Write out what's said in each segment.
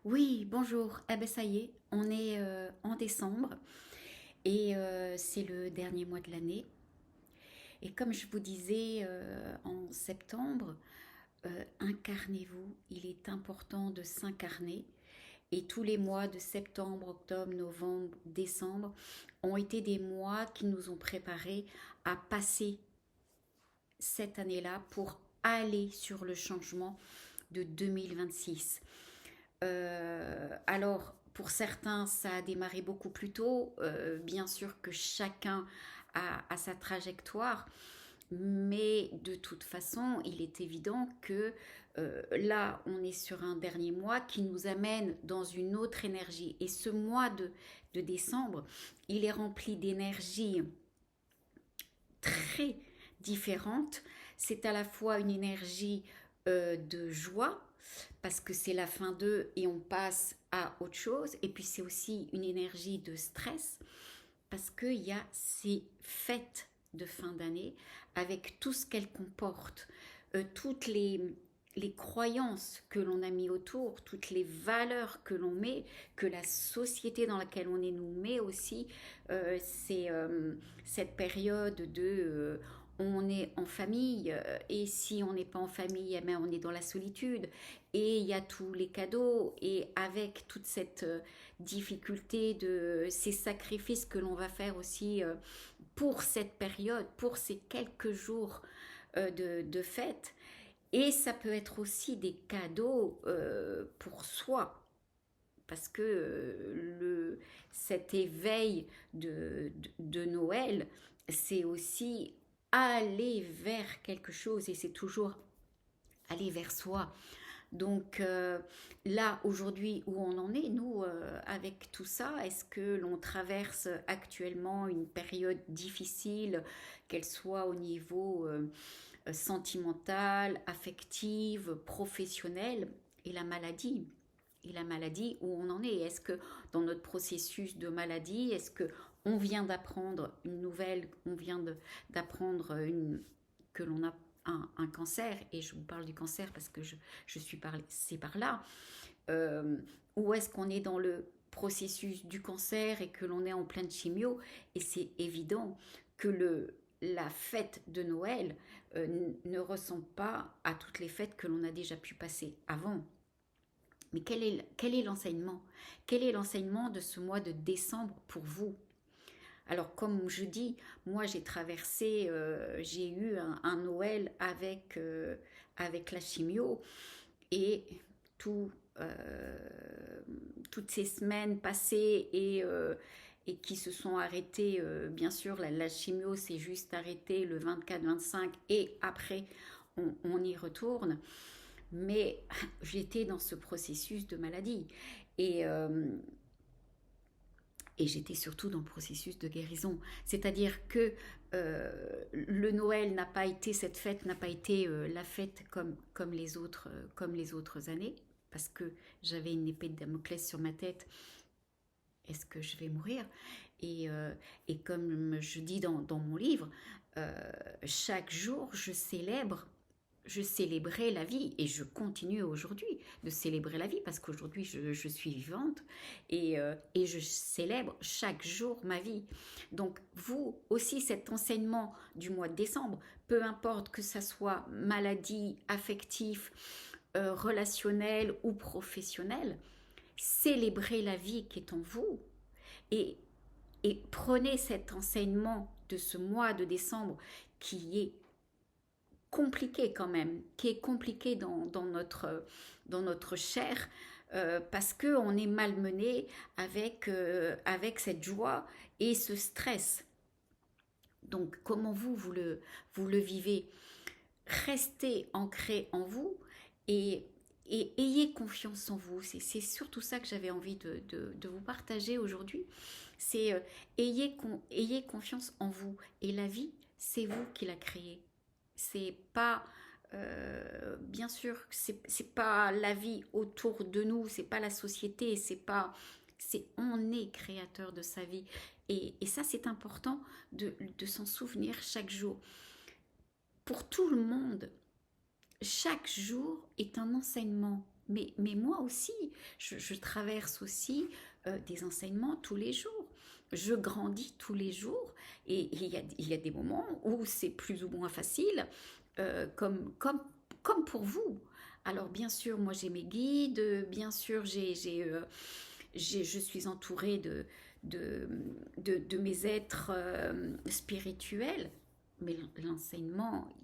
Oui, bonjour. Eh ben ça y est, on est en décembre et c'est le dernier mois de l'année. Et comme je vous disais en septembre, incarnez-vous. Il est important de s'incarner. Et tous les mois de septembre, octobre, novembre, décembre ont été des mois qui nous ont préparés à passer cette année-là pour aller sur le changement de 2026. Alors, pour certains, ça a démarré beaucoup plus tôt. Bien sûr que chacun a sa trajectoire, mais de toute façon, il est évident que là, on est sur un dernier mois qui nous amène dans une autre énergie. Et ce mois de décembre, il est rempli d'énergie très différente. C'est à la fois une énergie de joie, parce que c'est la fin d'eux et on passe à autre chose. Et puis c'est aussi une énergie de stress, parce qu'il y a ces fêtes de fin d'année avec tout ce qu'elles comportent, toutes les croyances que l'on a mis autour, toutes les valeurs que l'on met, que la société dans laquelle on est nous met aussi. C'est cette période de on est en famille, et si on n'est pas en famille, eh bien, on est dans la solitude, et il y a tous les cadeaux, et avec toute cette difficulté de ces sacrifices que l'on va faire aussi pour cette période, pour ces quelques jours de fête. Et ça peut être aussi des cadeaux pour soi, parce que cet éveil de Noël, c'est aussi aller vers quelque chose, et c'est toujours aller vers soi. Donc là, aujourd'hui, où on en est, nous, avec tout ça, est-ce que l'on traverse actuellement une période difficile, qu'elle soit au niveau sentimental, affective, professionnel, et la maladie? Et la maladie, où on en est? Est-ce que dans notre processus de maladie, est-ce que on vient d'apprendre une nouvelle, d'apprendre que l'on a un cancer, et je vous parle du cancer parce que je suis c'est par là, euh, ou est-ce qu'on est dans le processus du cancer et que l'on est en pleine chimio? Et c'est évident que la fête de Noël ne ressemble pas à toutes les fêtes que l'on a déjà pu passer avant. Mais quel est l'enseignement? Quel est l'enseignement de ce mois de décembre pour vous? Alors, comme je dis, moi j'ai traversé, j'ai eu un Noël avec la chimio, et tout, euh, toutes ces semaines passées et qui se sont arrêtées. Bien sûr, la chimio s'est juste arrêtée le 24-25, et après on y retourne. Mais j'étais dans ce processus de maladie, et, euh, et j'étais surtout dans le processus de guérison. C'est-à-dire que le Noël n'a pas été, cette fête n'a pas été la fête comme les autres années, parce que j'avais une épée de Damoclès sur ma tête. Est-ce que je vais mourir? Et comme je dis dans mon livre, euh, chaque jour, je célébrais la vie, et je continue aujourd'hui de célébrer la vie, parce qu'aujourd'hui je suis vivante, et je célèbre chaque jour ma vie. Donc vous aussi, cet enseignement du mois de décembre, peu importe que ça soit maladie, affectif, relationnel ou professionnel, célébrez la vie qui est en vous, et, et prenez cet enseignement de ce mois de décembre qui est compliqué quand même, qui est compliqué dans notre chair, parce qu'on est malmené avec cette joie et ce stress. Donc comment vous le vivez? Restez ancré en vous, et, et ayez confiance en vous. C'est surtout ça que j'avais envie de vous partager aujourd'hui. C'est ayez confiance en vous. Et la vie, c'est vous qui la créez. C'est pas bien sûr, c'est pas la vie autour de nous, c'est pas la société, c'est on est créateur de sa vie, et ça c'est important de s'en souvenir chaque jour. Pour tout le monde, chaque jour est un enseignement. mais moi aussi, je traverse aussi des enseignements tous les jours. Je grandis tous les jours et il y a des moments où c'est plus ou moins facile, comme pour vous. Alors bien sûr, moi j'ai mes guides, bien sûr je suis entourée de, de mes êtres spirituels, mais l'enseignement,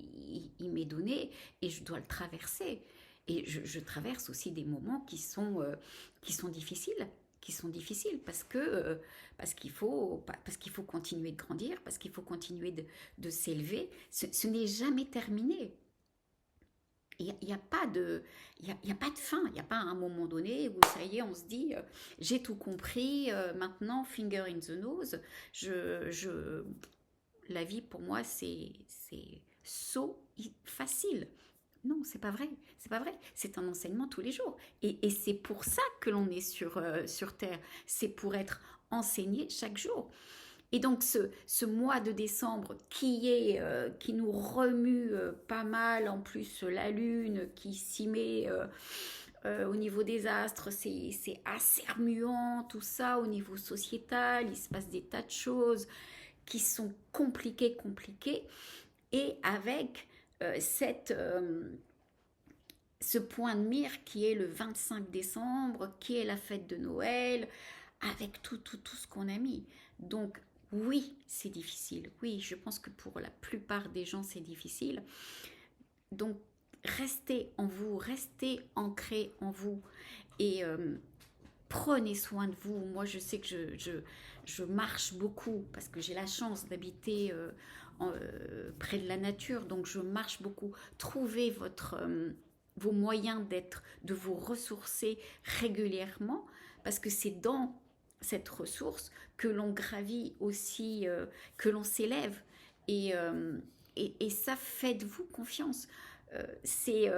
il m'est donné et je dois le traverser. Et je traverse aussi des moments qui sont difficiles, parce qu'il faut continuer de grandir, parce qu'il faut continuer de s'élever. Ce n'est jamais terminé. Il n'y a pas de, y a pas de fin, il n'y a pas un moment donné où ça y est, on se dit j'ai tout compris, maintenant finger in the nose. Je, la vie pour moi c'est facile. Non, c'est pas vrai, c'est pas vrai. C'est un enseignement tous les jours. Et c'est pour ça que l'on est sur Terre. C'est pour être enseigné chaque jour. Et donc ce mois de décembre qui nous remue pas mal, en plus la lune qui s'y met au niveau des astres, c'est assez remuant, tout ça au niveau sociétal, il se passe des tas de choses qui sont compliquées, et avec ce point de mire qui est le 25 décembre, qui est la fête de Noël, avec tout ce qu'on a mis. Donc oui, c'est difficile. Oui, je pense que pour la plupart des gens, c'est difficile. Donc restez en vous, restez ancrés en vous et prenez soin de vous. Moi, je sais que je marche beaucoup parce que j'ai la chance d'habiter près de la nature, donc je marche beaucoup. Trouvez vos moyens de vous ressourcer régulièrement, parce que c'est dans cette ressource que l'on gravit aussi, que l'on s'élève. Et, euh, et ça, faites-vous confiance. C'est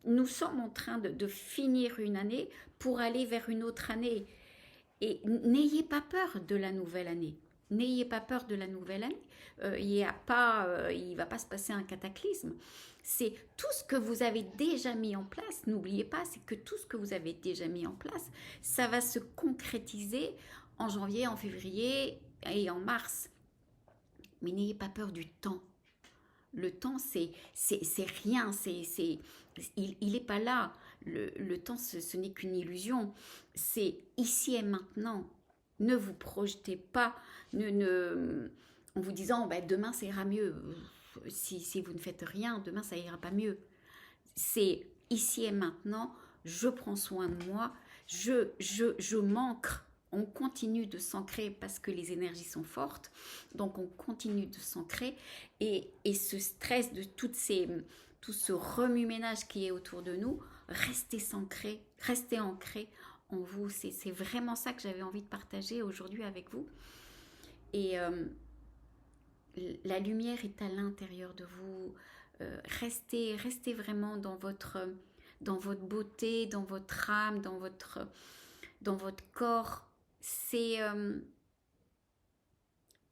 nous sommes en train de finir une année pour aller vers une autre année. Et n'ayez pas peur de la nouvelle année. N'ayez pas peur de la nouvelle année. Il ne va pas se passer un cataclysme. C'est tout ce que vous avez déjà mis en place. N'oubliez pas, c'est que tout ce que vous avez déjà mis en place, ça va se concrétiser en janvier, en février et en mars. Mais n'ayez pas peur du temps. Le temps, c'est rien, il n'est pas là. Le temps, ce n'est qu'une illusion. C'est ici et maintenant. Ne vous projetez pas en vous disant bah, demain ça ira mieux. Si vous ne faites rien, demain ça ira pas mieux. C'est ici et maintenant. Je prends soin de moi. Je m'ancre. On continue de s'ancrer parce que les énergies sont fortes. Donc on continue de s'ancrer. Et ce stress de tout ce remue-ménage qui est autour de nous, restez ancré en vous. C'est vraiment ça que j'avais envie de partager aujourd'hui avec vous. Et la lumière est à l'intérieur de vous. Restez vraiment dans votre beauté, dans votre âme, dans votre corps.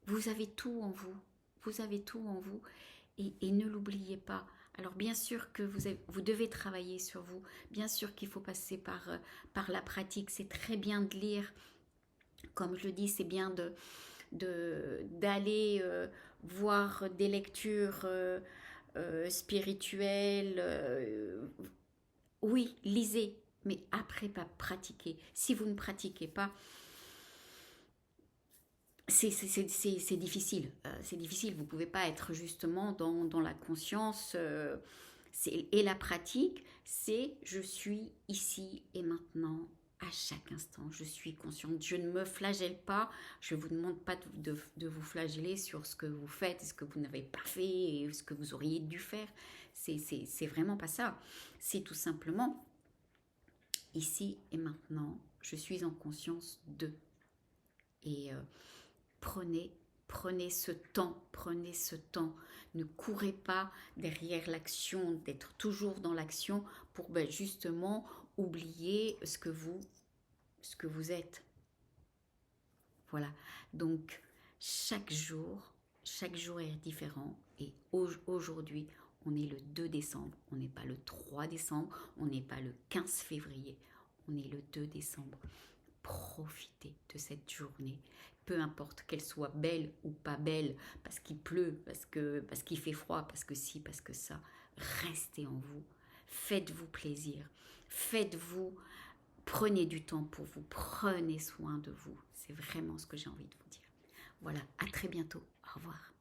Vous avez tout en vous. Vous avez tout en vous. Et ne l'oubliez pas. Alors bien sûr que vous devez travailler sur vous. Bien sûr qu'il faut passer par la pratique. C'est très bien de lire. Comme je le dis, c'est bien d'aller voir des lectures spirituelles. Oui, lisez, mais après, pas pratiquer. Si vous ne pratiquez pas, c'est difficile. C'est difficile. Vous ne pouvez pas être justement dans la conscience. Et la pratique, c'est je suis ici et maintenant à chaque instant. Je suis consciente. Je ne me flagelle pas. Je ne vous demande pas de vous flageller sur ce que vous faites, ce que vous n'avez pas fait et ce que vous auriez dû faire. C'est vraiment pas ça. C'est tout simplement ici et maintenant. Je suis en conscience de. Et prenez ce temps, ne courez pas derrière l'action, d'être toujours dans l'action pour justement oublier ce que vous êtes. Voilà, donc chaque jour est différent et aujourd'hui, On est le 2 décembre, on n'est pas le 3 décembre, on n'est pas le 15 février, on est le 2 décembre. Profitez de cette journée, peu importe qu'elle soit belle ou pas belle, parce qu'il pleut, parce qu'il fait froid, parce que ci, parce que ça. Restez en vous, faites-vous plaisir, prenez du temps pour vous, prenez soin de vous. C'est vraiment ce que j'ai envie de vous dire. Voilà, à très bientôt, au revoir.